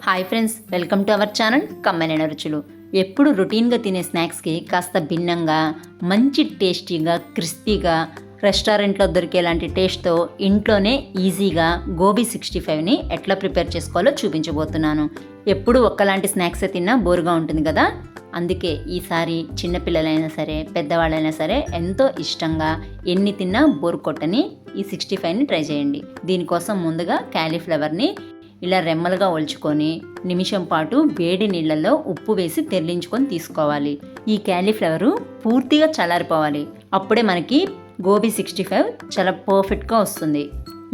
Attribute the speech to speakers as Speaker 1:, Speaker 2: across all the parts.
Speaker 1: Hi friends, welcome to our channel కమ్మనైన రుచులు. ఎప్పుడు రొటీన్గా తినే స్నాక్స్కి కాస్త భిన్నంగా మంచి టేస్టీగా క్రిస్పీగా రెస్టారెంట్లో దొరికేలాంటి టేస్ట్తో ఇంట్లోనే ఈజీగా గోబీ 65ని ఎట్లా ప్రిపేర్ చేసుకోవాలో చూపించబోతున్నాను. ఎప్పుడు ఒక్కలాంటి స్నాక్సే తిన్నా బోరుగా ఉంటుంది కదా, అందుకే ఈసారి చిన్నపిల్లలైనా సరే పెద్దవాళ్ళైనా సరే ఎంతో ఇష్టంగా ఎన్ని తిన్నా బోరు కొట్టని ఈ 65ని ట్రై చేయండి. దీనికోసం ముందుగా క్యాలీఫ్లవర్ని ఇలా రెమ్మలుగా ఒలుచుకొని నిమిషం పాటు వేడి నీళ్ళల్లో ఉప్పు వేసి తెరలించుకొని తీసుకోవాలి. ఈ క్యాలీఫ్లవరు పూర్తిగా చల్లారిపోవాలి. అప్పుడే మనకి గోబీ 65 చాలా పర్ఫెక్ట్గా వస్తుంది.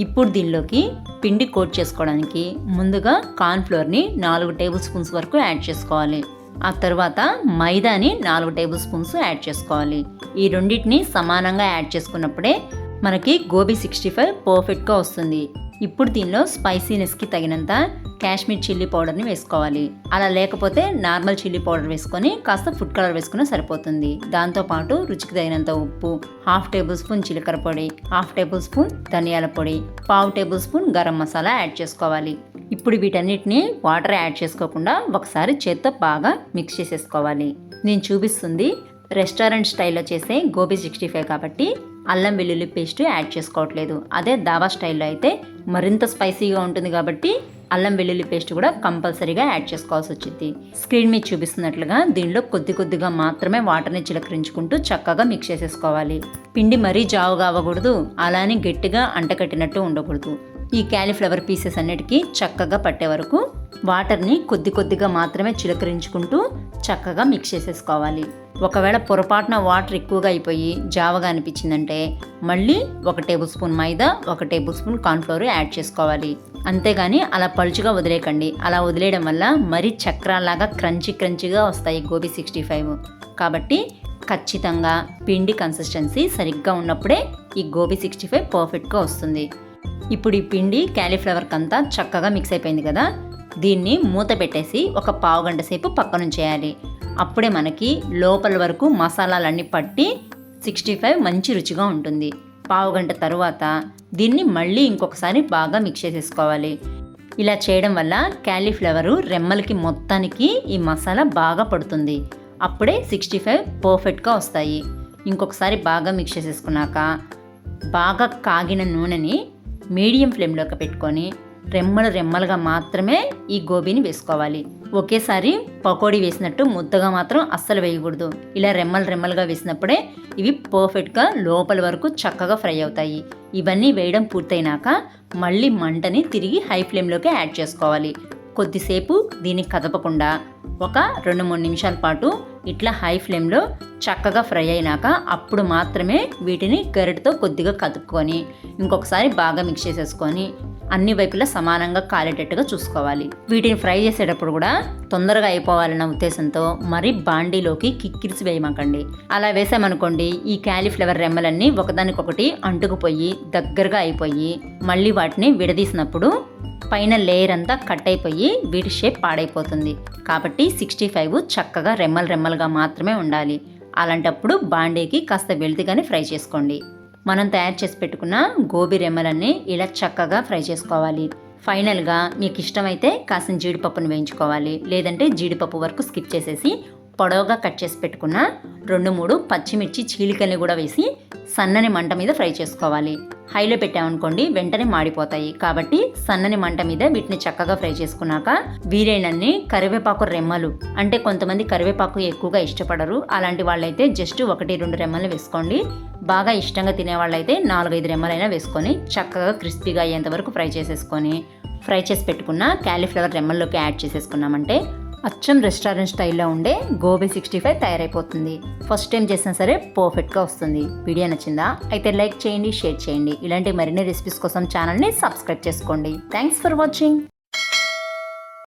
Speaker 1: ఇప్పుడు దీనిలోకి పిండి కోట్ చేసుకోవడానికి ముందుగా కార్న్ఫ్లోర్ని 4 టేబుల్ స్పూన్స్ వరకు యాడ్ చేసుకోవాలి. ఆ తర్వాత మైదాని 4 టేబుల్ స్పూన్స్ యాడ్ చేసుకోవాలి. ఈ రెండింటిని సమానంగా యాడ్ చేసుకున్నప్పుడే మనకి గోబీ 65 పర్ఫెక్ట్గా వస్తుంది. ఇప్పుడు దీనిలో స్పైసీనెస్కి తగినంత కాశ్మీర్ చిల్లీ పౌడర్ని వేసుకోవాలి. అలా లేకపోతే నార్మల్ చిల్లీ పౌడర్ వేసుకొని కాస్త ఫుడ్ కలర్ వేసుకున్నా సరిపోతుంది. దాంతోపాటు రుచికి తగినంత ఉప్పు, 1/2 టేబుల్ స్పూన్ జీలకర్ర పొడి, 1/2 టేబుల్ స్పూన్ ధనియాల పొడి, 1/2 table spoon garam masala add చేసుకోవాలి. ఇప్పుడు వీటన్నిటిని వాటర్ యాడ్ చేసుకోకుండా ఒకసారి చేత్తో బాగా మిక్స్ చేసేసుకోవాలి. నేను చూపిస్తుంది రెస్టారెంట్ స్టైల్లో చేసే గోబీ 65 కాబట్టి అల్లం వెల్లుల్లి పేస్ట్ యాడ్ చేసుకోవట్లేదు. అదే దాబా స్టైల్లో అయితే మరింత స్పైసీగా ఉంటుంది కాబట్టి అల్లం వెల్లుల్లి పేస్ట్ కూడా కంపల్సరీగా యాడ్ చేసుకోవాల్సి వచ్చింది. స్క్రీన్ మీద చూపిస్తున్నట్లుగా దీనిలో కొద్దిగా మాత్రమే వాటర్ని చిలకరించుకుంటూ చక్కగా మిక్స్ చేసేసుకోవాలి. పిండి మరీ జావుగా అవ్వకూడదు, అలానే గట్టిగా అంటకట్టినట్టు ఉండకూడదు. ఈ క్యాలీఫ్లవర్ పీసెస్ అన్నిటికీ చక్కగా పట్టే వరకు వాటర్ని కొద్దిగా మాత్రమే చిలకరించుకుంటూ చక్కగా మిక్స్ చేసేసుకోవాలి. ఒకవేళ పొరపాటున వాటర్ ఎక్కువగా అయిపోయి జావగా అనిపించిందంటే మళ్ళీ 1 టేబుల్ స్పూన్ మైదా, 1 టేబుల్ స్పూన్ కార్న్ఫ్లోర్ యాడ్ చేసుకోవాలి. అంతేగాని అలా పలుచుగా వదిలేయకండి. అలా వదిలేయడం వల్ల మరీ చక్రాల్లాగా క్రంచీగా వస్తాయి గోబీ 65. కాబట్టి ఖచ్చితంగా పిండి కన్సిస్టెన్సీ సరిగ్గా ఉన్నప్పుడే ఈ గోబీ 65 పర్ఫెక్ట్గా వస్తుంది. ఇప్పుడు ఈ పిండి క్యాలీఫ్లవర్కి అంతా చక్కగా మిక్స్ అయిపోయింది కదా, దీన్ని మూత పెట్టేసి ఒక పావు గంట సేపు పక్కనుంచేయాలి. అప్పుడే మనకి లోపల వరకు మసాలాలన్నీ పట్టి 65 మంచి రుచిగా ఉంటుంది. పావు గంట తరువాత దీన్ని మళ్ళీ ఇంకొకసారి బాగా మిక్స్ చేసేసుకోవాలి. ఇలా చేయడం వల్ల క్యాలీఫ్లవరు రెమ్మలకి మొత్తానికి ఈ మసాలా బాగా పడుతుంది. అప్పుడే 65 పర్ఫెక్ట్గా వస్తాయి. ఇంకొకసారి బాగా మిక్స్ చేసేసుకున్నాక బాగా కాగిన నూనెని మీడియం ఫ్లేమ్లోకి పెట్టుకొని రెమ్మలుగా మాత్రమే ఈ గోబీని వేసుకోవాలి. ఒకేసారి పకోడీ వేసినట్టు ముద్దగా మాత్రం అస్సలు వేయకూడదు. ఇలా రెమ్మలుగా వేసినప్పుడే ఇవి పర్ఫెక్ట్గా లోపల వరకు చక్కగా ఫ్రై అవుతాయి. ఇవన్నీ వేయడం పూర్తయినాక మళ్ళీ మంటని తిరిగి హై ఫ్లేమ్లోకి యాడ్ చేసుకోవాలి. కొద్దిసేపు దీన్ని కదపకుండా ఒక 2-3 నిమిషాల పాటు ఇట్లా హై ఫ్లేమ్లో చక్కగా ఫ్రై అయినాక అప్పుడు మాత్రమే వీటిని గరిటతో కొద్దిగా కదుపుకొని ఇంకొకసారి బాగా మిక్స్ చేసేసుకొని అన్ని వైపులా సమానంగా కాలేటట్టుగా చూసుకోవాలి. వీటిని ఫ్రై చేసేటప్పుడు కూడా తొందరగా అయిపోవాలన్న ఉద్దేశంతో మరి బాండీలోకి కిక్కిరిసి వేయమాకండి. అలా వేసామనుకోండి ఈ క్యాలీఫ్లవర్ రెమ్మలన్నీ ఒకదానికొకటి అంటుకుపోయి దగ్గరగా అయిపోయి మళ్ళీ వాటిని విడదీసినప్పుడు పైన లేయర్ అంతా కట్ అయిపోయి వీటి షేప్ పాడైపోతుంది. కాబట్టి 65 చక్కగా రెమ్మలుగా మాత్రమే ఉండాలి. అలాంటప్పుడు బాండీకి కాస్త వెళ్తిగానే ఫ్రై చేసుకోండి. మనం తయారు చేసి పెట్టుకున్న గోబీ రెమ్మలన్నీ ఇలా చక్కగా ఫ్రై చేసుకోవాలి. ఫైనల్గా మీకు ఇష్టమైతే కాసిన జీడిపప్పును వేయించుకోవాలి. లేదంటే జీడిపప్పు వరకు స్కిప్ చేసేసి పొడవుగా కట్ చేసి పెట్టుకున్న 2-3 పచ్చిమిర్చి చీలికల్ని కూడా వేసి సన్నని మంట మీద ఫ్రై చేసుకోవాలి. హైలో పెట్టామనుకోండి వెంటనే మాడిపోతాయి. కాబట్టి సన్నని మంట మీద వీటిని చక్కగా ఫ్రై చేసుకున్నాక వీలైనన్ని కరివేపాకు రెమ్మలు, అంటే కొంతమంది కరివేపాకు ఎక్కువగా ఇష్టపడరు, అలాంటి వాళ్ళైతే జస్ట్ 1-2 రెమ్మలు వేసుకోండి. బాగా ఇష్టంగా తినే వాళ్ళైతే 4-5 రెమ్మలైనా వేసుకొని చక్కగా క్రిస్పీగా అయ్యేంత వరకు ఫ్రై చేసి పెట్టుకున్న క్యాలీఫ్లవర్ రెమ్మల్లోకి యాడ్ చేసేసుకున్నామంటే అచ్చం రెస్టారెంట్ స్టైల్లో ఉండే గోబీ 65 తయారైపోతుంది. ఫస్ట్ టైం చేసినా సరే పర్ఫెక్ట్గా వస్తుంది. వీడియో నచ్చిందా? అయితే లైక్ చేయండి, షేర్ చేయండి. ఇలాంటి మరిన్ని రెసిపీస్ కోసం ఛానల్ని సబ్స్క్రైబ్ చేసుకోండి. Thanks for watching.